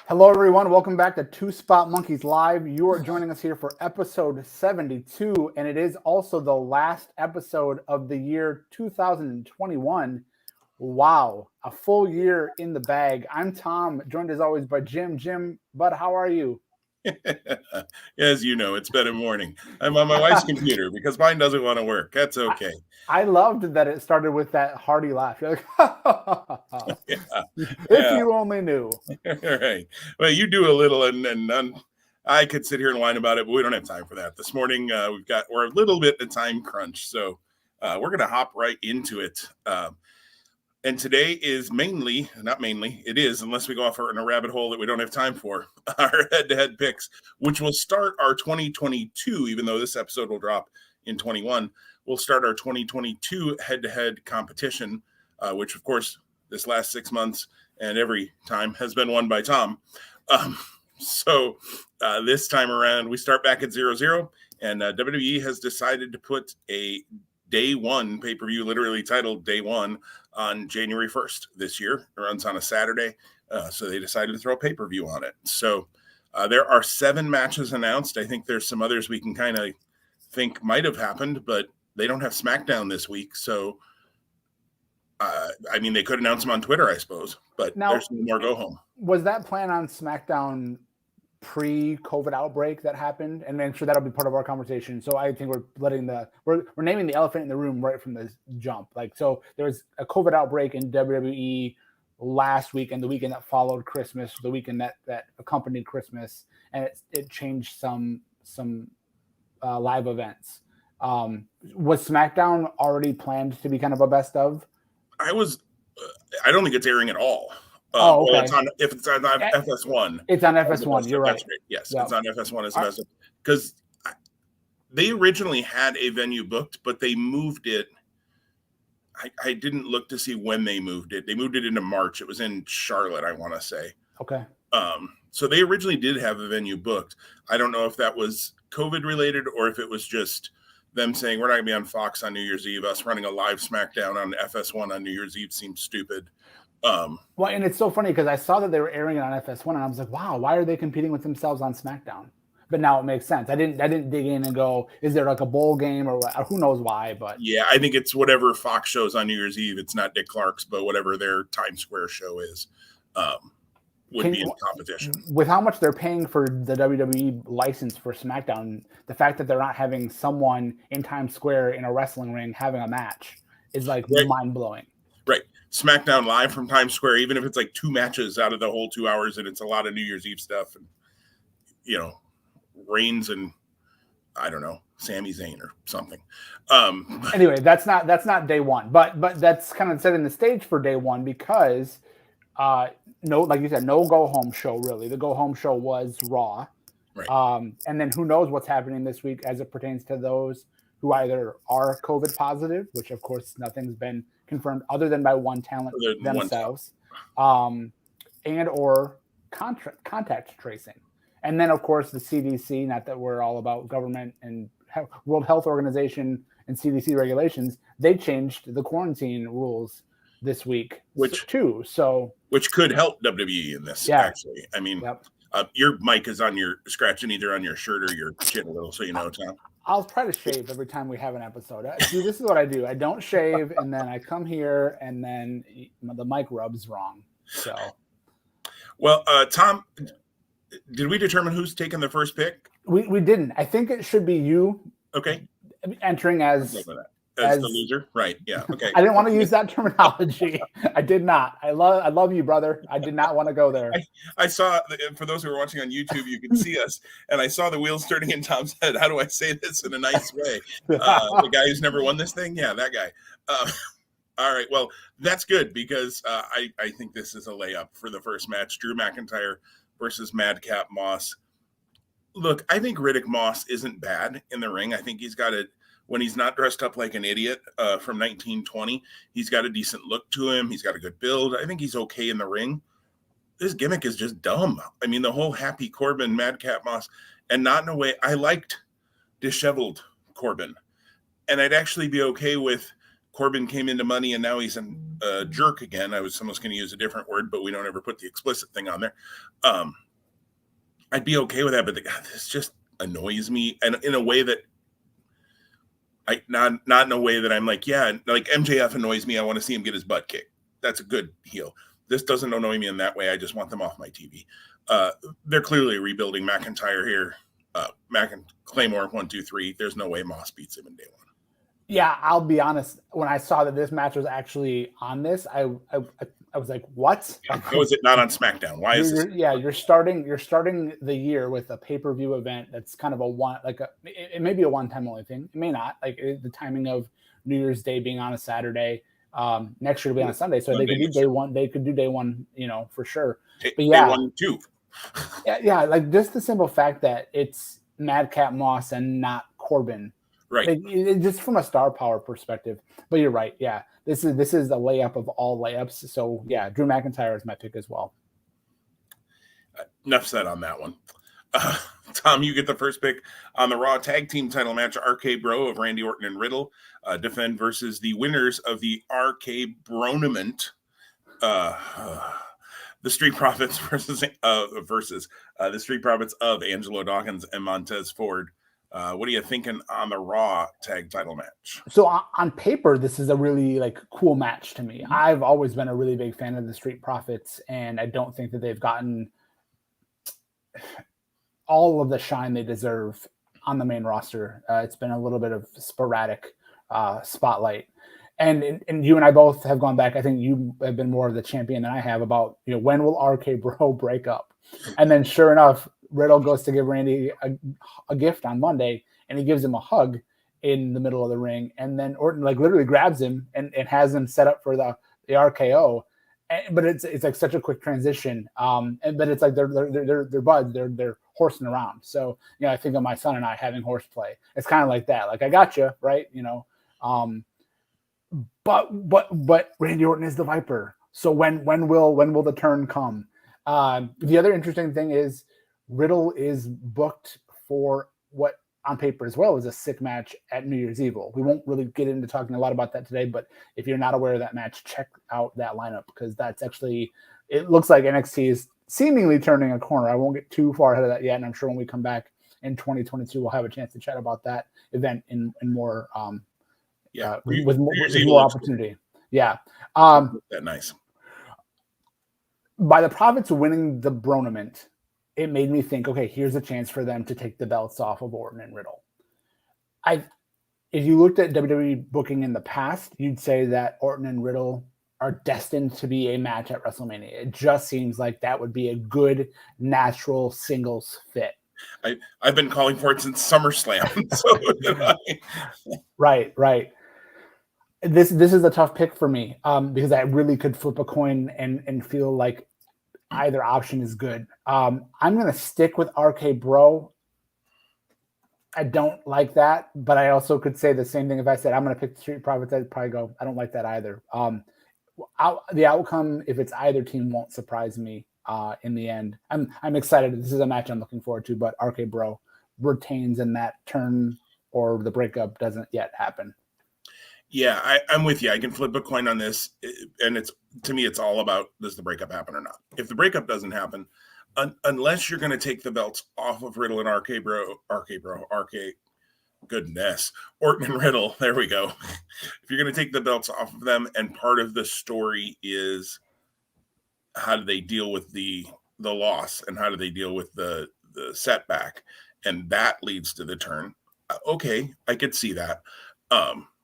Hello, everyone. Welcome back to Two Spot Monkeys Live. You are joining us here for episode 72, and it is also the last episode of the year 2021. Wow, a full year in the bag. I'm Tom, joined as always by Jim. Jim, bud, how are you? As you know, it's been a morning. I'm on my wife's computer because mine doesn't want to work. That's okay. I loved that it started with that hearty laugh. You're like, Yeah, if you only knew. All right. Well, you do a little, and I could sit here and whine about it, but we don't have time for that. This morning, we're a little bit in a time crunch, so we're going to hop right into it. And today is it is, unless we go off in a rabbit hole that we don't have time for, our head-to-head picks, which will start our 2022, even though this episode will drop in 21. We'll start our 2022 head-to-head competition, which, of course, this last 6 months and every time has been won by Tom. So this time around, we start back at 0-0, and WWE has decided to put a Day One pay-per-view, literally titled Day One, on January 1st this year. It runs on a Saturday, so they decided to throw a pay-per-view on it. So there are 7 matches announced. I think there's some others we can kind of think might have happened, but they don't have SmackDown this week. So, they could announce them on Twitter, I suppose, but now, there's no more go-home. Was that plan on SmackDown pre-COVID outbreak that happened? And I'm sure that'll be part of our conversation. So I think we're naming the elephant in the room right from the jump. So there was a COVID outbreak in WWE last week and the weekend that followed Christmas, the weekend that accompanied Christmas, and it changed some live events. Was SmackDown already planned to be kind of a best of? I don't think it's airing at all. Okay. Well, if it's on FS1. It's on FS1, you're right. Yes, yep. It's on FS1 as the best. Because they originally had a venue booked, but they moved it. I didn't look to see when they moved it. They moved it into March. It was in Charlotte, I want to say. Okay. So they originally did have a venue booked. I don't know if that was COVID related or if it was just them saying we're not going to be on Fox on New Year's Eve. Us running a live SmackDown on FS1 on New Year's Eve seems stupid. Well, and it's so funny because I saw that they were airing it on FS1, and I was like, "Wow, why are they competing with themselves on SmackDown?" But now it makes sense. I didn't dig in and go, "Is there like a bowl game or who knows why?" But yeah, I think it's whatever Fox shows on New Year's Eve. It's not Dick Clark's, but whatever their Times Square show is, would be in competition. With how much they're paying for the WWE license for SmackDown, the fact that they're not having someone in Times Square in a wrestling ring having a match is mind blowing. Right. SmackDown live from Times Square, even if it's 2 matches out of the whole 2 hours, and it's a lot of New Year's Eve stuff, and Reigns and I don't know, Sami Zayn or something. Anyway, that's not Day One, but that's kind of setting the stage for Day One because no, like you said, no go home show really. The go home show was Raw, right? And then who knows what's happening this week as it pertains to those who either are COVID positive, which of course nothing's been confirmed other than by one talent themselves, and or contact tracing. And then, of course, the CDC, not that we're all about government and World Health Organization and CDC regulations, they changed the quarantine rules this week, which could help WWE in this, actually. I mean, your mic is scratching either on your shirt or your chin a little, so you know, Tom. I'll try to shave every time we have an episode. See, this is what I do. I don't shave, and then I come here, and then the mic rubs wrong. So, well, Tom, did we determine who's taking the first pick? We didn't. I think it should be you. Okay. Entering as the loser, right? Yeah. Okay. I didn't want to use that terminology. I did not. I love you, brother. I did not want to go there. I saw, for those who are watching on YouTube, you can see us, and I saw the wheels turning in Tom's head. How do I say this in a nice way? The guy who's never won this thing, yeah, that guy. All right. Well, that's good because I think this is a layup for the first match: Drew McIntyre versus Madcap Moss. Look, I think Riddick Moss isn't bad in the ring. I think he's got it. When he's not dressed up like an idiot from 1920, he's got a decent look to him. He's got a good build. I think he's okay in the ring. This gimmick is just dumb. I mean, the whole Happy Corbin, Madcap Moss, and not in a way. I liked disheveled Corbin, and I'd actually be okay with Corbin came into Money and now he's a jerk again. I was almost going to use a different word, but we don't ever put the explicit thing on there. I'd be okay with that, but this just annoys me, and in a way that not in a way that I'm like, yeah, like MJF annoys me. I want to see him get his butt kicked. That's a good heel. This doesn't annoy me in that way. I just want them off my TV. They're clearly rebuilding McIntyre here. Claymore 1, 2, 3. There's no way Moss beats him in day one. Yeah, I'll be honest. When I saw that this match was actually on this, I was like, "What? Yeah, how is it not on SmackDown? Why is this?" Yeah, you're starting the year with a pay-per-view event that's kind of it may be a one-time only thing. It may not. Like the timing of New Year's Day being on a Saturday. Next year will be on a Sunday, so they could do day one. They could do day one, for sure. But yeah, day 1, 2. yeah, like just the simple fact that it's Madcap Moss and not Corbin. Right. Just from a star power perspective. But you're right. Yeah. This is a layup of all layups. So yeah, Drew McIntyre is my pick as well. Enough said on that one. Tom, you get the first pick on the Raw Tag Team title match. RK Bro of Randy Orton and Riddle defend versus the winners of the RK Bronament. The Street Profits versus the Street Profits of Angelo Dawkins and Montez Ford. What are you thinking on the Raw tag title match? So on paper, this is a really cool match to me. I've always been a really big fan of the Street Profits, and I don't think that they've gotten all of the shine they deserve on the main roster. It's been a little bit of sporadic spotlight. And you and I both have gone back. I think you have been more of the champion than I have about, when will RK Bro break up? And then sure enough, Riddle goes to give Randy a gift on Monday, and he gives him a hug in the middle of the ring. And then Orton literally grabs him and has him set up for the RKO. But it's like such a quick transition. But it's like they're buds. They're horsing around. So, I think of my son and I having horseplay. It's kind of like that. Like, I got you, right? But Randy Orton is the Viper. So when will the turn come? The other interesting thing is Riddle is booked for what on paper as well is a sick match at New Year's Eve. We won't really get into talking a lot about that today, but if you're not aware of that match, check out that lineup because that's actually, it looks like NXT is seemingly turning a corner. I won't get too far ahead of that yet, and I'm sure when we come back in 2022, we'll have a chance to chat about that event in more with more opportunity. Yeah. That nice. By the Profits winning the Bronament, it made me think, okay, here's a chance for them to take the belts off of Orton and Riddle. If you looked at WWE booking in the past, you'd say that Orton and Riddle are destined to be a match at WrestleMania. It just seems like that would be a good, natural singles fit. I've been calling for it since SummerSlam. Right. This is a tough pick for me because I really could flip a coin and feel like either option is good. I'm going to stick with RK Bro. I don't like that, but I also could say the same thing if I said I'm going to pick the Street Profits. I'd probably go, I don't like that either. The outcome, if it's either team, won't surprise me in the end. I'm excited. This is a match I'm looking forward to, but RK Bro retains in that turn or the breakup doesn't yet happen. Yeah, I'm with you. I can flip a coin on this, and to me, it's all about does the breakup happen or not. If the breakup doesn't happen, unless you're going to take the belts off of Riddle and RK goodness, Orton and Riddle, there we go. If you're going to take the belts off of them, and part of the story is how do they deal with the loss and how do they deal with the setback, and that leads to the turn. Okay, I could see that.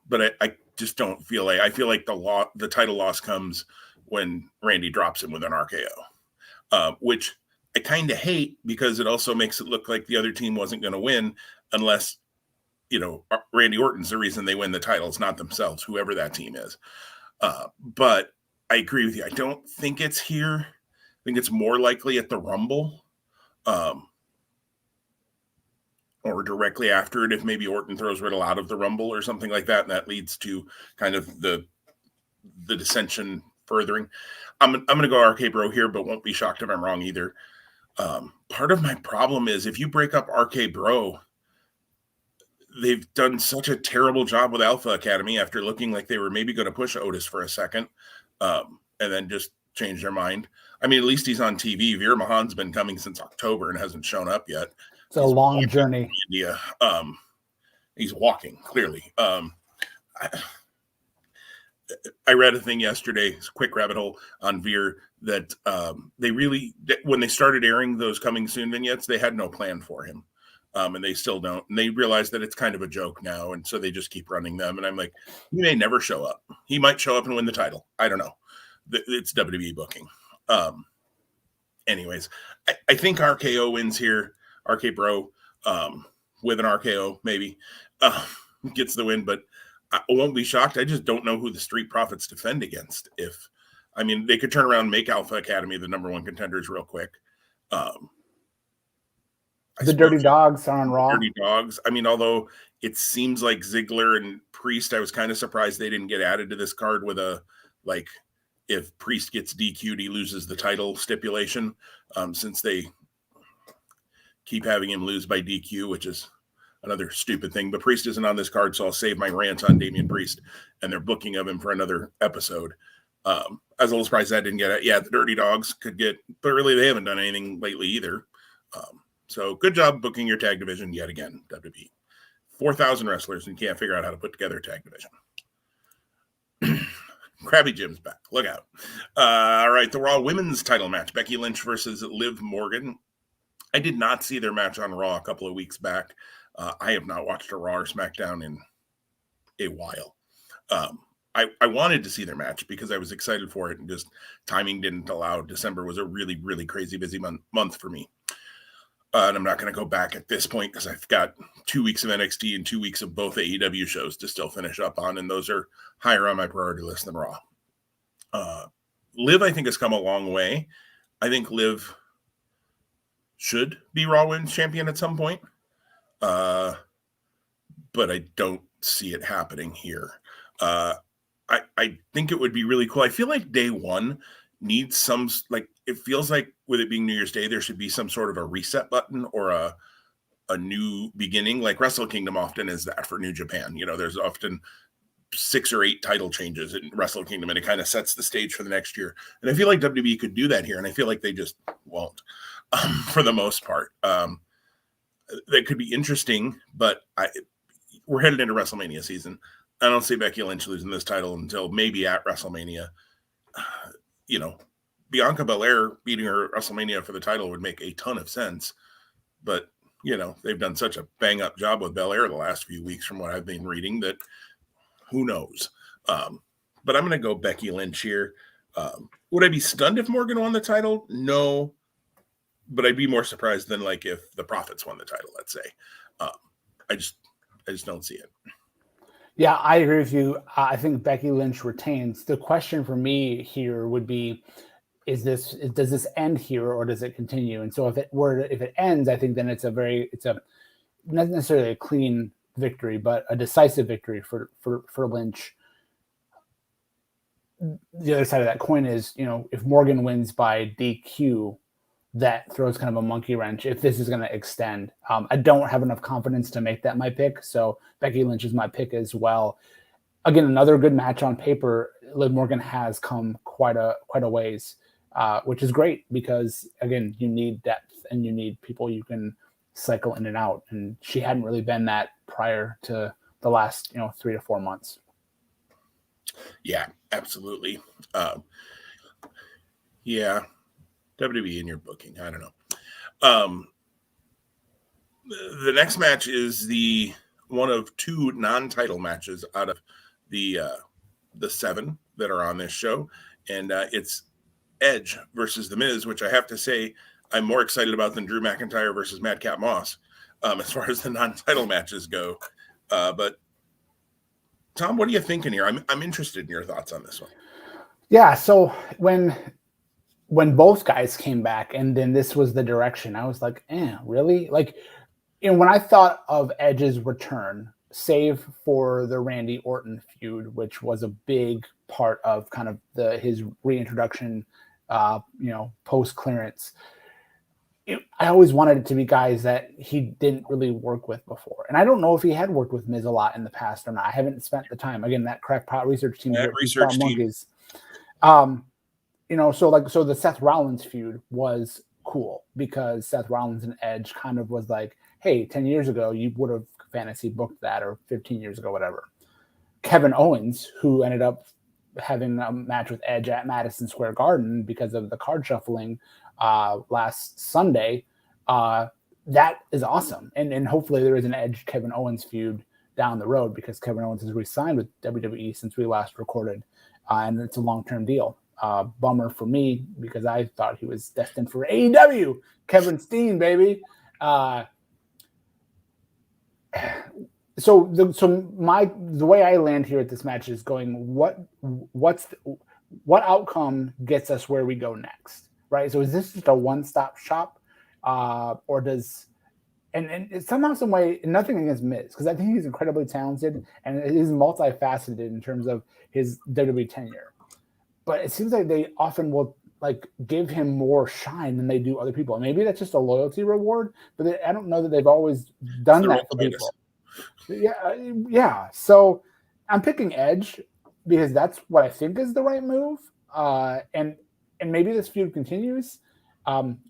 But I just don't feel like, I feel like the title loss comes when Randy drops him with an RKO, which I kind of hate because it also makes it look like the other team wasn't going to win unless, Randy Orton's the reason they win the titles, not themselves, whoever that team is. But I agree with you. I don't think it's here. I think it's more likely at the Rumble. Or directly after it, if maybe Orton throws Riddle out of the Rumble or something like that, and that leads to kind of the dissension furthering. I'm going to go RK Bro here, but won't be shocked if I'm wrong either. Part of my problem is if you break up RK Bro, they've done such a terrible job with Alpha Academy after looking like they were maybe going to push Otis for a second, and then just change their mind. I mean, at least he's on TV. Veer Mahan's been coming since October and hasn't shown up yet. It's a long journey. India. He's walking, clearly. I read a thing yesterday, quick rabbit hole on Veer, that they really, when they started airing those coming soon vignettes, they had no plan for him. And they still don't. And they realize that it's kind of a joke now. And so they just keep running them. And I'm like, he may never show up. He might show up and win the title. I don't know. It's WWE booking. Anyways, I think RKO wins here. RK Bro, with an RKO, maybe, gets the win. But I won't be shocked. I just don't know who the Street Profits defend against. They could turn around and make Alpha Academy the number one contenders real quick. The Dirty Dogs are on Raw. Dirty Dogs. I mean, although it seems like Ziggler and Priest, I was kind of surprised they didn't get added to this card with a, like, if Priest gets DQ'd, he loses the title stipulation, since they keep having him lose by DQ, which is another stupid thing. But Priest isn't on this card, so I'll save my rant on Damian Priest and their booking of him for another episode. I was a little surprised that didn't get it. Yeah, the Dirty Dogs could get, but really they haven't done anything lately either. So good job booking your tag division yet again, WWE. 4,000 wrestlers and can't figure out how to put together a tag division. Krabby Jim's back. Look out. All right, the Raw Women's title match. Becky Lynch versus Liv Morgan. I did not see their match on Raw a couple of weeks back. I have not watched a Raw or SmackDown in a while. I wanted to see their match because I was excited for it, and just timing didn't allow. December was a really, really crazy busy month for me. And I'm not going to go back at this point because I've got 2 weeks of NXT and 2 weeks of both AEW shows to still finish up on, and those are higher on my priority list than Raw. Liv, I think, has come a long way. I think Liv should be Raw Women's Champion at some point, but I don't see it happening here. I think it would be really cool. I feel like day one needs some, like, it feels like with it being New Year's Day, there should be some sort of a reset button or a new beginning. Like Wrestle Kingdom often is that for New Japan. You know, there's often 6 or 8 title changes in Wrestle Kingdom, and it kind of sets the stage for the next year. And I feel like WWE could do that here, and I feel like they just won't, for the most part. That could be interesting, but we're headed into WrestleMania season. I don't see Becky Lynch losing this title until maybe at WrestleMania. Bianca Belair beating her at WrestleMania for the title would make a ton of sense. But, they've done such a bang-up job with Belair the last few weeks from what I've been reading that who knows. But I'm going to go Becky Lynch here. Would I be stunned if Morgan won the title? No. But I'd be more surprised than, like, if the Profits won the title, let's say. I just don't see it. Yeah, I agree with you. I think Becky Lynch retains. The question for me here would be, does this end here or does it continue? And so if it ends, I think then it's not necessarily a clean victory, but a decisive victory for Lynch. The other side of that coin is, if Morgan wins by DQ, that throws kind of a monkey wrench if this is going to extend. I don't have enough confidence to make that my pick, so Becky Lynch is my pick as well. Again, another good match on paper. Liv Morgan has come quite a ways, which is great because, again, you need depth and you need people you can cycle in and out, and she hadn't really been that prior to the last 3 to 4 months. Yeah, absolutely. Yeah. WWE in your booking. I don't know. The next match is the one of 2 non-title matches out of the 7 that are on this show. And it's Edge versus The Miz, which I have to say I'm more excited about than Drew McIntyre versus Madcap Moss as far as the non-title matches go. But Tom, what are you thinking here? I'm interested in your thoughts on this one. Yeah, so when both guys came back and then this was the direction, I was like, really? Like, when I thought of Edge's return, save for the Randy Orton feud, which was a big part of kind of his reintroduction, post clearance, I always wanted it to be guys that he didn't really work with before. And I don't know if he had worked with Miz a lot in the past or not. I haven't spent the time. Again, that crackpot research team here at research team. Monkeys. So the Seth Rollins feud was cool because Seth Rollins and Edge kind of was like, hey, 10 years ago, you would have fantasy booked that, or 15 years ago, whatever. Kevin Owens, who ended up having a match with Edge at Madison Square Garden because of the card shuffling last Sunday, that is awesome. And hopefully there is an Edge Kevin Owens feud down the road because Kevin Owens has re-signed with WWE since we last recorded, and it's a long-term deal. Bummer for me because I thought he was destined for AEW. Kevin Steen, baby. So the way I land here at this match is going, what outcome gets us where we go next, right? So is this just a one-stop shop, or does and somehow, some way, nothing against Miz, because I think he's incredibly talented and he's multifaceted in terms of his WWE tenure, but it seems like they often will like give him more shine than they do other people. And maybe that's just a loyalty reward, but I don't know that they've always done that for people. Yeah. So I'm picking Edge because that's what I think is the right move. And maybe this feud continues.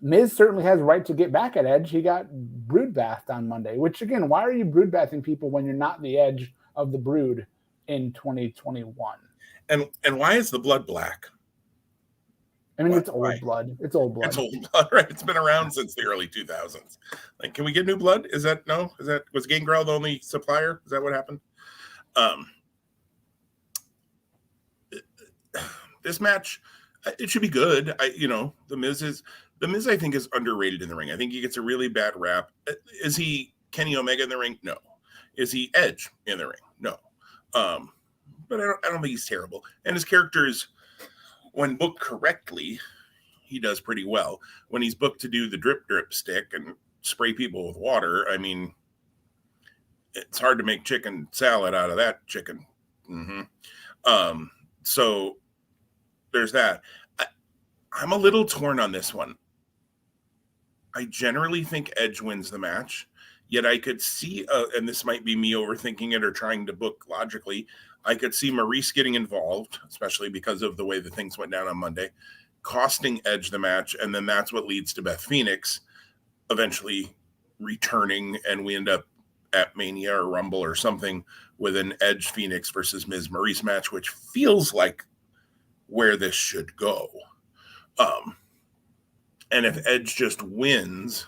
Miz certainly has a right to get back at Edge. He got broodbathed on Monday, which again, why are you broodbathing people when you're not the Edge of the Brood in 2021? And why is the blood black? I mean, it's old blood. It's old blood. It's old blood, right? It's been around since the early 2000s. Like, can we get new blood? Was Gangrel the only supplier? Is that what happened? This match, it should be good. The Miz, I think, is underrated in the ring. I think he gets a really bad rap. Is he Kenny Omega in the ring? No. Is he Edge in the ring? No. But I don't think he's terrible. And his characters, when booked correctly, he does pretty well. When he's booked to do the drip stick and spray people with water, I mean, it's hard to make chicken salad out of that chicken. Mm-hmm. So there's that. I'm a little torn on this one. I generally think Edge wins the match, yet I could see, and this might be me overthinking it or trying to book logically, I could see Maurice getting involved, especially because of the way the things went down on Monday, costing Edge the match, and then that's what leads to Beth Phoenix eventually returning, and we end up at Mania or Rumble or something with an Edge Phoenix versus Miz Maurice match, which feels like where this should go. And if Edge just wins,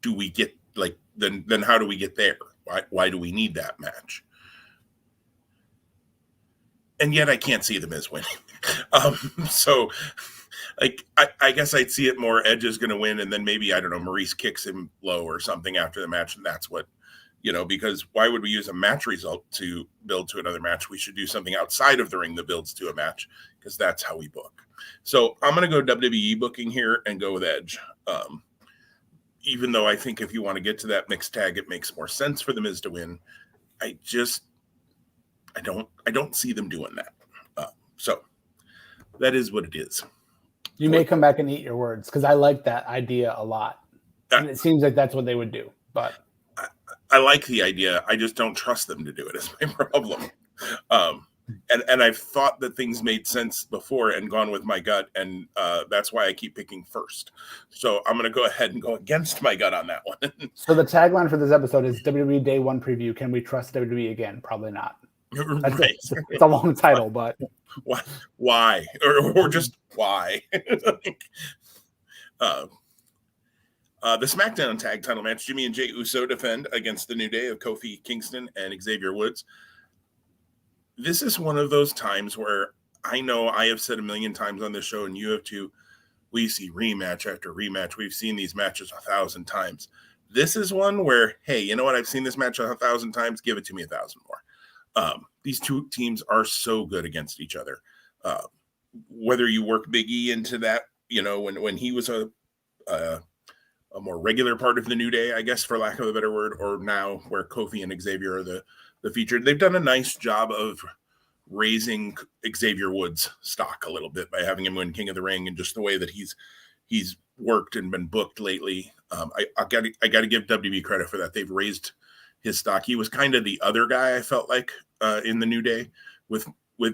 do we get then how do we get there? Why do we need that match? And yet I can't see the Miz winning. So I guess I'd see it more Edge is going to win, and then maybe, I don't know, Maurice kicks him low or something after the match, and that's what, because why would we use a match result to build to another match? We should do something outside of the ring that builds to a match, because that's how we book. So I'm going to go WWE booking here and go with Edge. Even though I think if you want to get to that mixed tag, it makes more sense for the Miz to win. I don't see them doing that. So that is what it is. You may come back and eat your words, because I like that idea a lot. And it seems like that's what they would do. But I like the idea. I just don't trust them to do it. Is my problem. And I've thought that things made sense before and gone with my gut, and that's why I keep picking first. So I'm going to go ahead and go against my gut on that one. So the tagline for this episode is WWE Day 1 preview. Can we trust WWE again? Probably not. Right. It's a long title, but why? Or just why? The SmackDown Tag Title match: Jimmy and Jey Uso defend against the New Day of Kofi Kingston and Xavier Woods. This is one of those times where I know I have said a million times on this show, and you have too, we see rematch after rematch. We've seen these matches 1,000 times. This is one where, hey, you know what? I've seen this match 1,000 times. Give it to me 1,000 more. These two teams are so good against each other. Whether you work Big E into that, when he was a more regular part of the New Day, I guess, for lack of a better word, or now where Kofi and Xavier are the featured, they've done a nice job of raising Xavier Woods' stock a little bit by having him win King of the Ring, and just the way that he's worked and been booked lately. I got to give WWE credit for that. They've raised his stock. He was kind of the other guy I felt like in the New Day with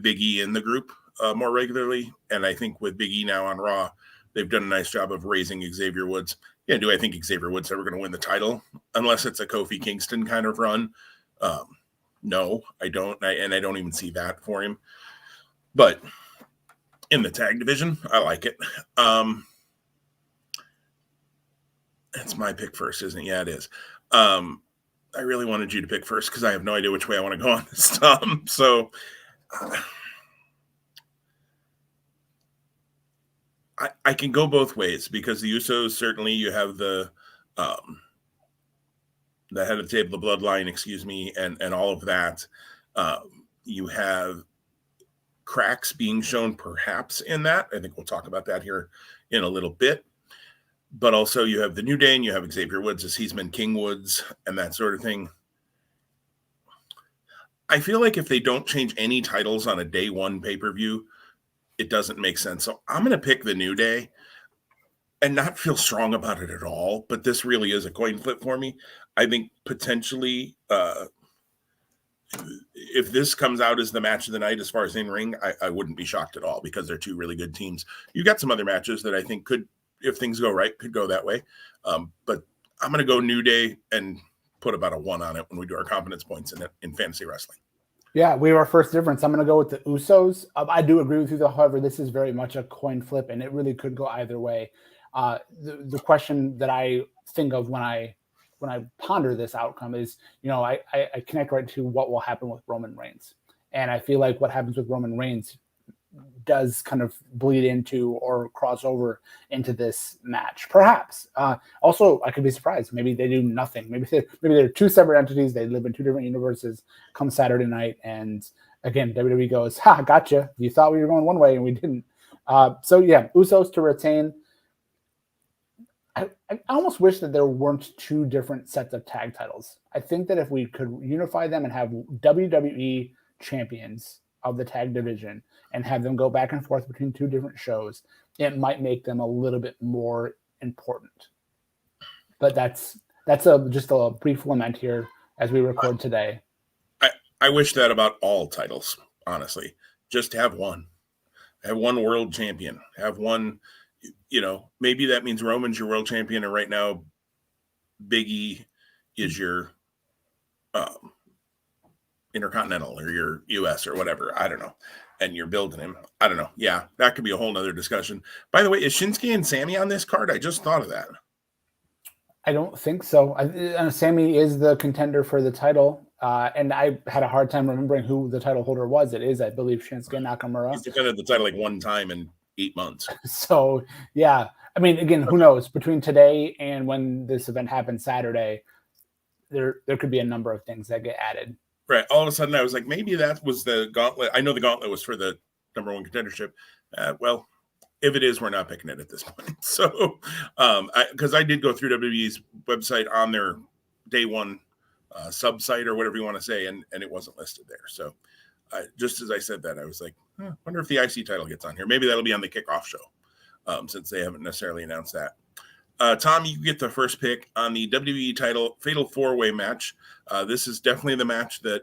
Big E in the group more regularly, and I think with Big E now on Raw, they've done a nice job of raising Xavier Woods. Yeah, do I think Xavier Woods ever going to win the title unless it's a Kofi Kingston kind of run? No, I don't, and I don't even see that for him. But in the tag division, I like it. It's my pick first, isn't it? Yeah, it is. I really wanted you to pick first because I have no idea which way I want to go on this. So I can go both ways because the Usos, certainly you have the head of the table, the bloodline, excuse me, and all of that. You have cracks being shown perhaps in that. I think we'll talk about that here in a little bit. But also you have the New Day and you have Xavier Woods as he's been King Woods and that sort of thing. I feel like if they don't change any titles on a day one pay-per-view, it doesn't make sense. So I'm going to pick the New Day and not feel strong about it at all. But this really is a coin flip for me. I think potentially if this comes out as the match of the night as far as in ring, I wouldn't be shocked at all because they're two really good teams. You've got some other matches that I think could, if things go right, could go that way. But I'm going to go New Day and put about a 1 on it when we do our confidence points in fantasy wrestling. Yeah, we have our first difference. I'm going to go with the Usos. I do agree with you, though. However, this is very much a coin flip, and it really could go either way. The question that I think of when I ponder this outcome is, I connect right to what will happen with Roman Reigns. And I feel like what happens with Roman Reigns does kind of bleed into or cross over into this match, perhaps. Also, I could be surprised. Maybe they do nothing. Maybe they're two separate entities. They live in two different universes. Come Saturday night, and again, WWE goes, "Ha, gotcha. You thought we were going one way, and we didn't." So yeah, Usos to retain. I almost wish that there weren't two different sets of tag titles. I think that if we could unify them and have WWE champions of the tag division and have them go back and forth between two different shows, it might make them a little bit more important. But that's just a brief lament here as we record today. I wish that about all titles, honestly. Just have one. Have one world champion. Have one, maybe that means Roman's your world champion, and right now Big E is your Intercontinental or your US or whatever. I don't know. And you're building him. I don't know. Yeah, that could be a whole nother discussion. By the way, is Shinsuke and Sammy on this card? I just thought of that. I don't think so. Sammy is the contender for the title. And I had a hard time remembering who the title holder was. It is, I believe, Shinsuke Nakamura. He's defended the title like one time in 8 months. So, yeah. I mean, again, who knows? Between today and when this event happens Saturday, there could be a number of things that get added. Right. All of a sudden, I was like, maybe that was the gauntlet. I know the gauntlet was for the number one contendership. Well, if it is, we're not picking it at this point. So, because I did go through WWE's website on their day one sub-site or whatever you want to say, and it wasn't listed there. So, just as I said that, I was like, wonder if the IC title gets on here. Maybe that'll be on the kickoff show, since they haven't necessarily announced that. Tom, you get the first pick on the WWE title Fatal 4-Way match. This is definitely the match that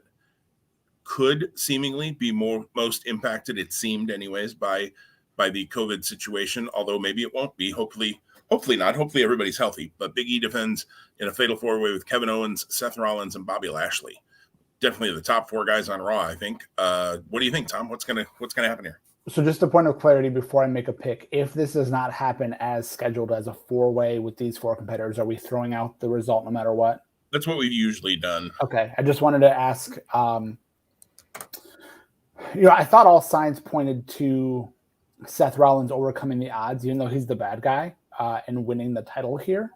could seemingly be most impacted, it seemed anyways, by the COVID situation, although maybe it won't be. Hopefully not. Hopefully everybody's healthy. But Big E defends in a Fatal 4-Way with Kevin Owens, Seth Rollins, and Bobby Lashley. Definitely the top 4 guys on Raw, I think. What do you think, Tom? What's gonna happen here? So just a point of clarity before I make a pick, if this does not happen as scheduled as a 4-way with these 4 competitors, are we throwing out the result no matter what? That's what we've usually done. Okay. I just wanted to ask, I thought all signs pointed to Seth Rollins overcoming the odds, even though he's the bad guy, and winning the title here.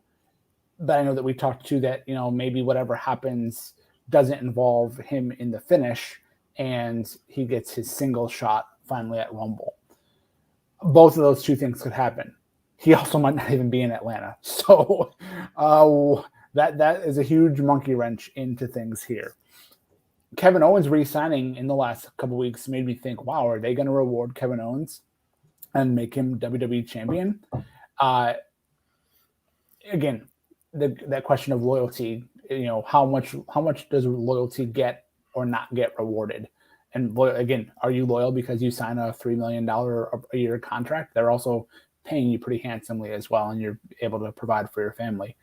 But I know that we talked to that, maybe whatever happens doesn't involve him in the finish and he gets his single shot finally at Rumble. Both of those two things could happen. He also might not even be in Atlanta. So that is a huge monkey wrench into things here. Kevin Owens re-signing in the last couple weeks made me think, wow, are they going to reward Kevin Owens and make him WWE champion? Again, that question of loyalty, how much does loyalty get or not get rewarded? And again, are you loyal because you sign a $3 million a year contract? They're also paying you pretty handsomely as well, and you're able to provide for your family.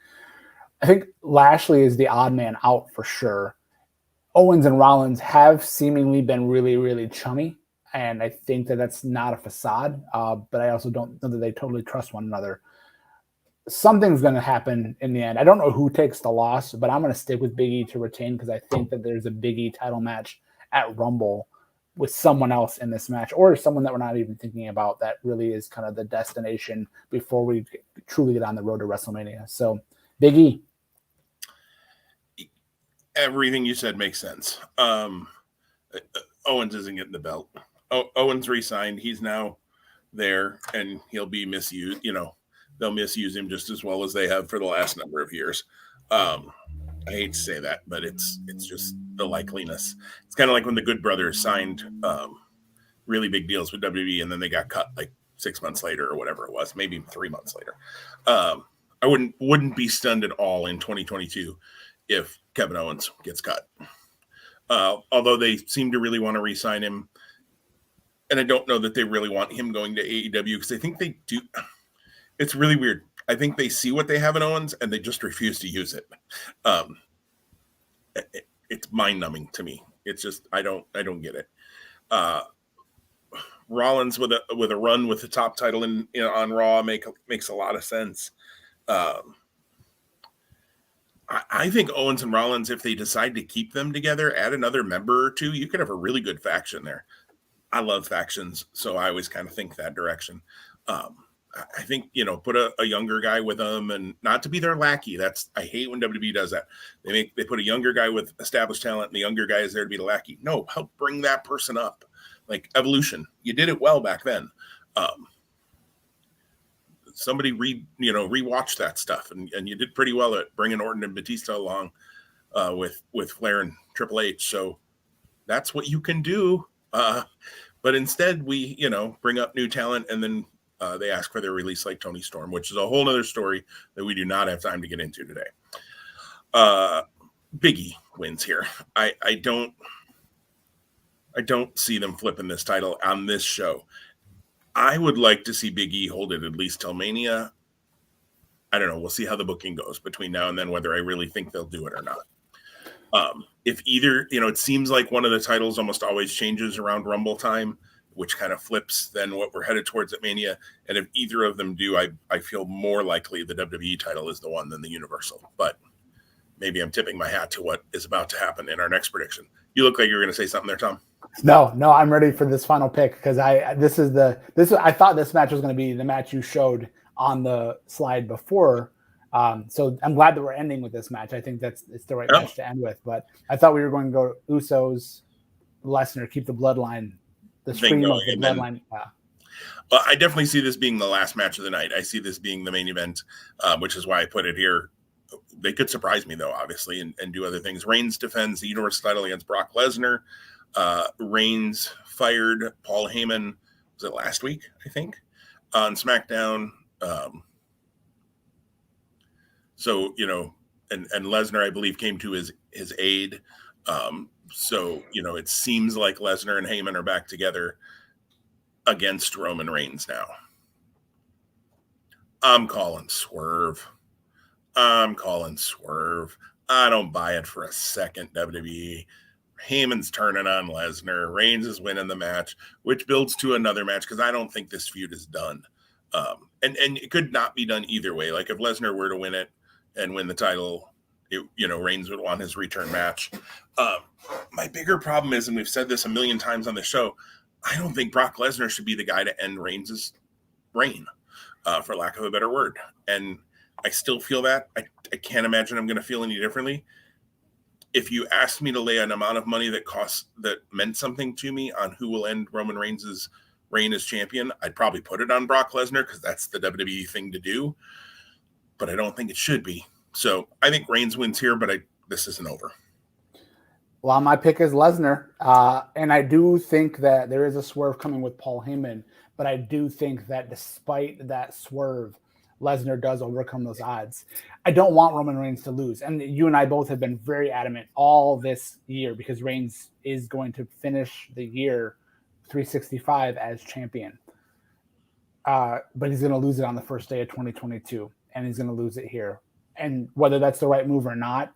I think Lashley is the odd man out for sure. Owens and Rollins have seemingly been really, really chummy, and I think that that's not a facade, but I also don't know that they totally trust one another. Something's going to happen in the end. I don't know who takes the loss, but I'm going to stick with Big E to retain because I think that there's a Big E title match at Rumble with someone else in this match, or someone that we're not even thinking about that really is kind of the destination before we truly get on the road to WrestleMania. So Big E. Everything you said makes sense. Owens isn't getting the belt. Owens re-signed. He's now there, and he'll be misused. They'll misuse him just as well as they have for the last number of years. I hate to say that, but it's just the likeliness. It's kind of like when the Good Brothers signed really big deals with WWE, and then they got cut like 6 months later or whatever it was, maybe 3 months later. I wouldn't be stunned at all in 2022 if Kevin Owens gets cut. Although they seem to really want to re-sign him, and I don't know that they really want him going to AEW because I think they do. It's really weird. I think they see what they have in Owens and they just refuse to use it. It's mind-numbing to me. It's just I don't get it. Rollins with a run with the top title on Raw makes a lot of sense. I think Owens and Rollins, if they decide to keep them together, add another member or two, you could have a really good faction there. I love factions, so I always kind of think that direction. I think, put a younger guy with them, and not to be their lackey. I hate when WWE does that. They put a younger guy with established talent, and the younger guy is there to be the lackey. No, help bring that person up. Like Evolution, you did it well back then. Somebody rewatch that stuff, and you did pretty well at bringing Orton and Batista along with Flair and Triple H. So that's what you can do. But instead, we bring up new talent, and then they ask for their release like Tony Storm, which is a whole other story that we do not have time to get into today. Big E wins here. I don't see them flipping this title on this show. I would like to see Big E hold it at least till Mania. I don't know. We'll see how the booking goes between now and then, whether I really think they'll do it or not. If either, it seems like one of the titles almost always changes around Rumble time, which kind of flips then what we're headed towards at Mania. And if either of them do, I feel more likely the WWE title is the one than the Universal. But maybe I'm tipping my hat to what is about to happen in our next prediction. You look like you're going to say something there, Tom. No, I'm ready for this final pick because I thought this match was going to be the match you showed on the slide before. So I'm glad that we're ending with this match. I think it's the right match to end with. But I thought we were going to go Usos, Lesnar, keep the bloodline, the stream of the bloodline. Well, I definitely see this being the last match of the night. I see this being the main event, which is why I put it here. They could surprise me, though, obviously, and do other things. Reigns defends the Universal title against Brock Lesnar. Reigns fired Paul Heyman, was it last week, I think, on SmackDown. So, and Lesnar, I believe, came to his aid. So, it seems like Lesnar and Heyman are back together against Roman Reigns now. I'm calling swerve. I don't buy it for a second, WWE. Heyman's turning on Lesnar. Reigns is winning the match, which builds to another match because I don't think this feud is done. And it could not be done either way. Like if Lesnar were to win it and win the title, Reigns would want his return match. My bigger problem is, and we've said this a million times on the show, I don't think Brock Lesnar should be the guy to end Reigns' reign, for lack of a better word. And I still feel that. I can't imagine I'm going to feel any differently. If you asked me to lay an amount of money that meant something to me on who will end Roman Reigns' reign as champion, I'd probably put it on Brock Lesnar because that's the WWE thing to do. But I don't think it should be. So I think Reigns wins here, but this isn't over. Well, my pick is Lesnar, and I do think that there is a swerve coming with Paul Heyman, but I do think that despite that swerve, Lesnar does overcome those odds. I don't want Roman Reigns to lose, and you and I both have been very adamant all this year because Reigns is going to finish the year 365 as champion, but he's going to lose it on the first day of 2022, and he's going to lose it here. And whether that's the right move or not,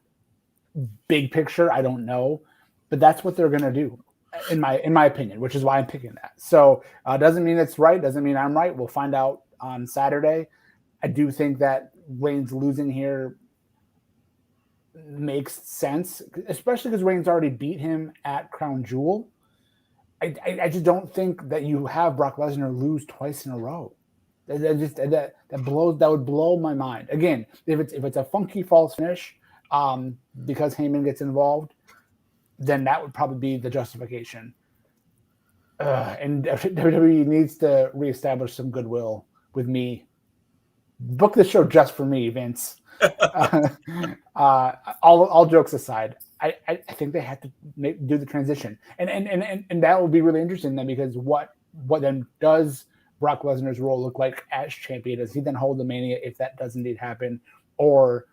big picture, I don't know, but that's what they're going to do, in my opinion, which is why I'm picking that. So doesn't mean it's right. Doesn't mean I'm right. We'll find out on Saturday. I do think that Reigns losing here makes sense, especially because Reigns already beat him at Crown Jewel. I just don't think that you have Brock Lesnar lose twice in a row. That would blow my mind. Again, if it's a funky false finish, because Heyman gets involved, then that would probably be the justification. And WWE needs to reestablish some goodwill with me. Book the show just for me, Vince. All jokes aside, I think they have to do the transition, and that will be really interesting then, because what then does Brock Lesnar's role look like as champion? Does he then hold the Mania if that does indeed happen, or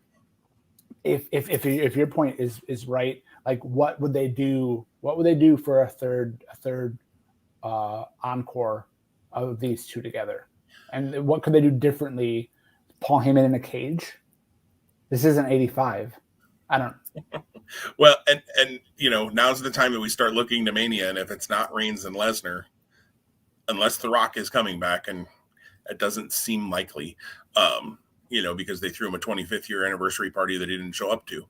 if your point is right, like what would they do? What would they do for a third encore of these two together? And what could they do differently? Paul Heyman in a cage? This isn't 85. I don't. Well, and now's the time that we start looking to Mania, and if it's not Reigns and Lesnar, unless The Rock is coming back, and it doesn't seem likely, because they threw him a 25th year anniversary party that he didn't show up to.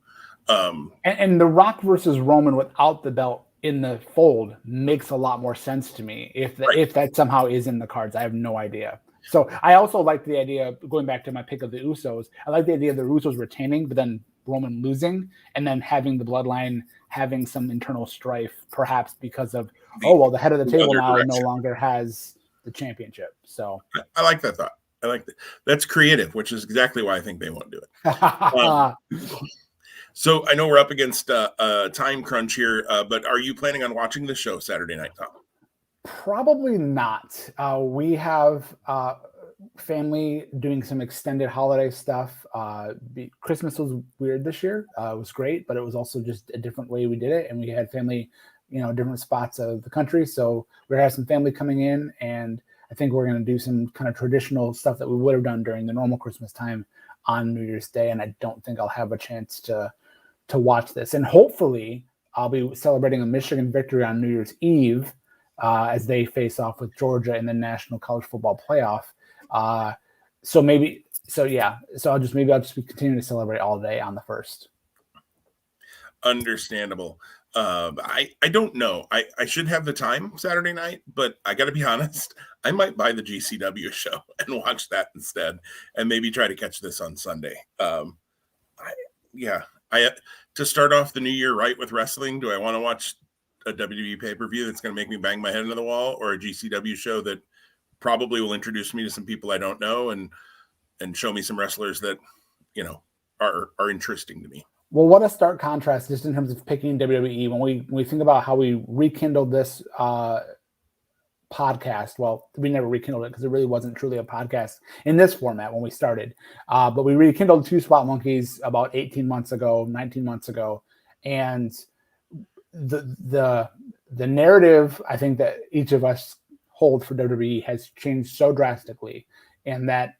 And The Rock versus Roman without the belt in the fold makes a lot more sense to me. If that somehow is in the cards, I have no idea. So I also like the idea, going back to my pick of the Usos, I like the idea of the Usos retaining, but then Roman losing, and then having the bloodline having some internal strife, perhaps because of, the head of the table now no longer has the championship. So I like that thought. I like that. That's creative, which is exactly why I think they won't do it. So I know we're up against a time crunch here, but are you planning on watching the show Saturday night, Tom? Probably not. We have family doing some extended holiday stuff. Christmas was weird this year. It was great, but it was also just a different way we did it. And we had family, different spots of the country. So we're going to have some family coming in, and I think we're going to do some kind of traditional stuff that we would have done during the normal Christmas time on New Year's Day. And I don't think I'll have a chance to watch this. And hopefully I'll be celebrating a Michigan victory on New Year's Eve, as they face off with Georgia in the National College Football Playoff. So I'll just be continuing to celebrate all day on the 1st. Understandable. I don't know. I should have the time Saturday night, but I got to be honest, I might buy the GCW show and watch that instead, and maybe try to catch this on Sunday. To start off the new year right with wrestling, do I want to watch a WWE pay-per-view that's going to make me bang my head into the wall, or a GCW show that probably will introduce me to some people I don't know and show me some wrestlers that, are interesting to me? Well, what a stark contrast just in terms of picking WWE. When we think about how we rekindled this podcast, well, we never rekindled it because it really wasn't truly a podcast in this format when we started. But we rekindled Two Spot Monkeys about 19 months ago. And the narrative, I think, that each of us hold for WWE has changed so drastically in that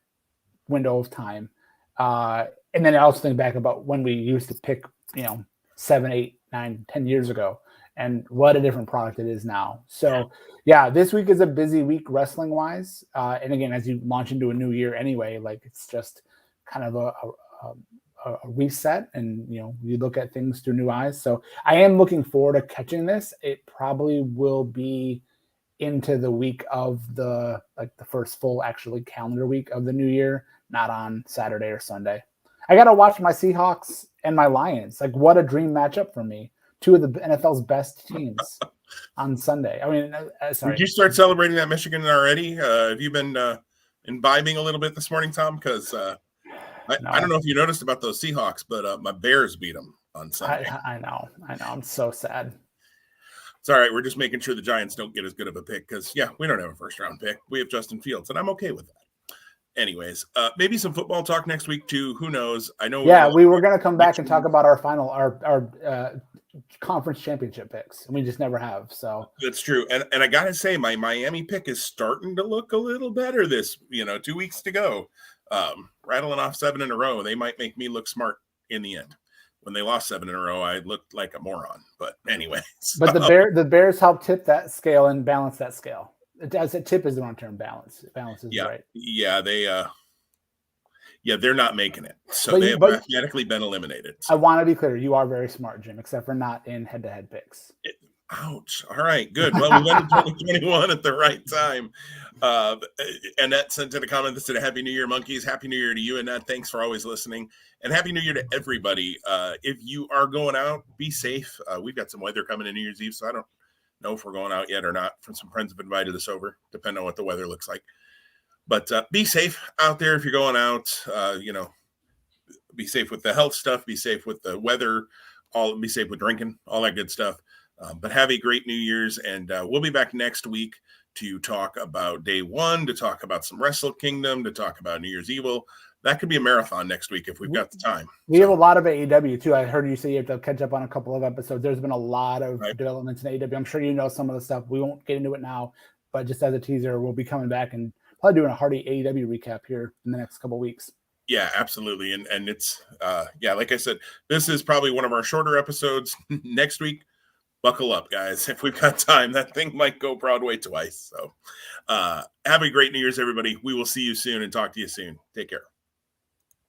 window of time. And then I also think back about when we used to pick, 7, 8, 9, 10 years ago, and what a different product it is now. So this week is a busy week wrestling wise. And again, as you launch into a new year anyway, like it's just kind of a reset, and you look at things through new eyes. So I am looking forward to catching this. It probably will be into the week of the first full actually calendar week of the new year, not on Saturday or Sunday. I got to watch my Seahawks and my Lions. Like, what a dream matchup for me. Two of the NFL's best teams on Sunday. I mean, sorry. Did you start celebrating that Michigan already? Have you been imbibing a little bit this morning, Tom? Because I don't know if you noticed about those Seahawks, but my Bears beat them. on Sunday. I know. I'm so sad. It's all right. We're just making sure the Giants don't get as good of a pick because, yeah, we don't have a first-round pick. We have Justin Fields, and I'm okay with that. Anyways, maybe some football talk next week, too. Who knows? I know. Yeah, we were going to come back and talk about our conference championship picks, and we just never have. So that's true. And I got to say, my Miami pick is starting to look a little better 2 weeks to go. Rattling off 7 in a row. They might make me look smart in the end. When they lost 7 in a row, I looked like a moron. But anyway. But the Bears help tip that scale and balance that scale. Tip is the wrong term. Balance is right. Yeah, they're not making it. So they have mathematically been eliminated. So. I want to be clear. You are very smart, Jim, except for not in head-to-head picks. Ouch. All right, good. Well, we went in 2021 at the right time. Annette sent in a comment that said, Happy New Year, monkeys. Happy New Year to you, Annette. Thanks for always listening. And Happy New Year to everybody. If you are going out, be safe. We've got some weather coming in New Year's Eve, so I don't know if we're going out yet or not. Some friends have invited us over, depending on what the weather looks like. But be safe out there if you're going out. Be safe with the health stuff. Be safe with the weather. Be safe with drinking, all that good stuff. But have a great New Year's, and we'll be back next week to talk about day 1, to talk about some Wrestle Kingdom, to talk about New Year's Evil. That could be a marathon next week if we've got the time. We have a lot of AEW, too. I heard you say you have to catch up on a couple of episodes. There's been a lot of developments in AEW. I'm sure you know some of the stuff. We won't get into it now, but just as a teaser, we'll be coming back and probably doing a hearty AEW recap here in the next couple of weeks. Yeah, absolutely. And it's, like I said, this is probably one of our shorter episodes. Next week, buckle up, guys. If we've got time, that thing might go Broadway twice. So have a great New Year's, everybody. We will see you soon and talk to you soon. Take care.